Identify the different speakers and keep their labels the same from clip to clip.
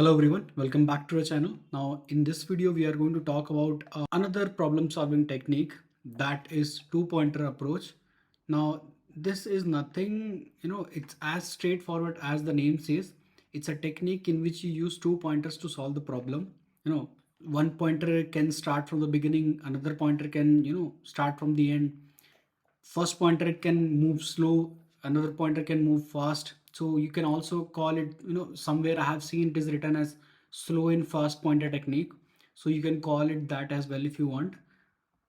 Speaker 1: Hello everyone, welcome back to our channel. Now in this video we are going to talk about another problem solving technique, that is two pointer approach. Now this is nothing, it's as straightforward as the name says. It's a technique in which you use two pointers to solve the problem. One pointer can start from the beginning, another pointer can, start from the end. First pointer it can move slow, another pointer can move fast. So you can also call it, somewhere I have seen it is written as slow and fast pointer technique. So you can call it that as well if you want.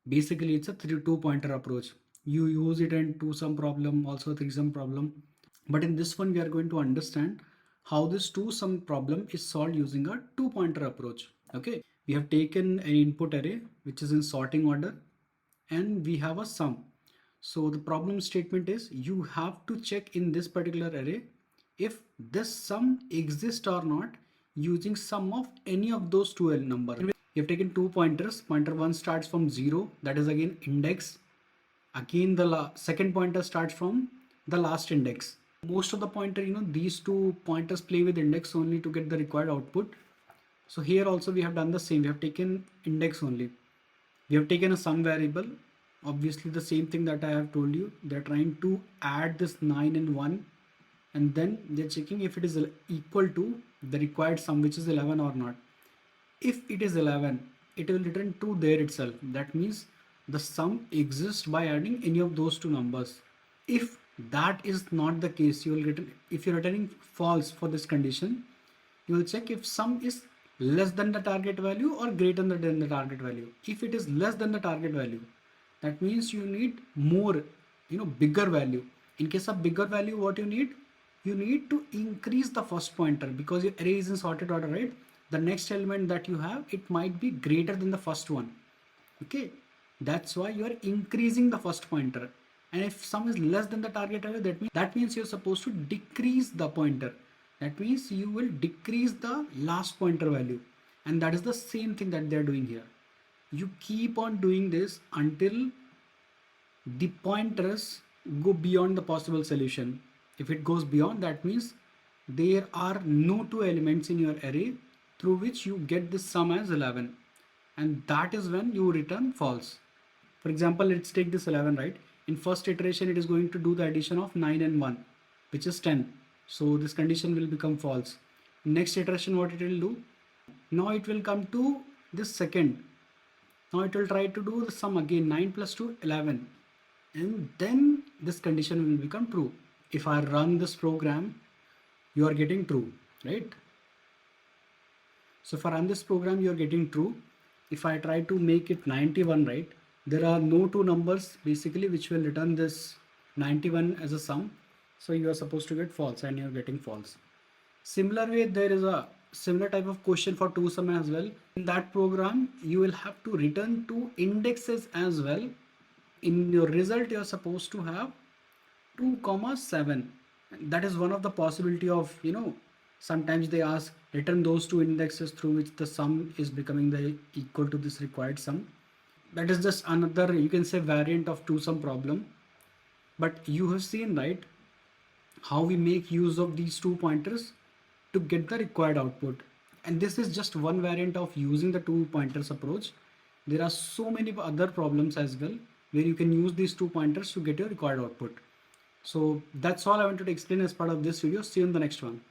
Speaker 1: Basically it's a two pointer approach. You use it in two sum problem, also three sum problem. But in this one we are going to understand how this two sum problem is solved using a two pointer approach. Okay, we have taken an input array which is in sorting order, and we have a sum. So the problem statement is you have to check in this particular array if this sum exists or not using sum of any of those two numbers. You have taken two pointers. Pointer 1 starts from 0, that is again index. Again the second pointer starts from the last index. Most of the pointer, these two pointers play with index only to get the required output. So here also we have done the same. We have taken index only. We have taken a sum variable. Obviously the same thing that I have told you. They're trying to add this 9 and 1, and then they're checking if it is equal to the required sum, which is 11 or not. If it is 11, it will return true there itself. That means the sum exists by adding any of those two numbers. If that is not the case, you will get, if you're returning false for this condition, you will check if sum is less than the target value or greater than the target value. If it is less than the target value, that means you need more, bigger value. In case of bigger value, what you need to increase the first pointer, because your array is in sorted order, right? The next element that you have, it might be greater than the first one. Okay, that's why you are increasing the first pointer. And if sum is less than the target value, that means you're supposed to decrease the pointer. That means you will decrease the last pointer value, and that is the same thing that they're doing here. You keep on doing this until the pointers go beyond the possible solution. If it goes beyond, that means there are no two elements in your array through which you get this sum as 11, and that is when you return false. For example, let's take this 11, right? In first iteration it is going to do the addition of 9 and 1, which is 10. So this condition will become false. Next iteration, what it will do? Now it will come to this second. Now it will try to do the sum again, 9 plus 2, 11. And then this condition will become true. If I run this program, you are getting true, right? So if I run this program, you are getting true. If I try to make it 91, right? There are no two numbers basically which will return this 91 as a sum. So you are supposed to get false, and you are getting false. Similar way, there is a similar type of question for two sum as well. In that program, you will have to return two indexes as well. In your result, you are supposed to have 2,7. That is one of the possibility of, sometimes they ask return those two indexes through which the sum is becoming the equal to this required sum. That is just another, you can say, variant of two sum problem. But you have seen, right, how we make use of these two pointers to get the required output. And this is just one variant of using the two pointers approach. There are so many other problems as well where you can use these two pointers to get your required output. So that's all I wanted to explain as part of this video. See you in the next one.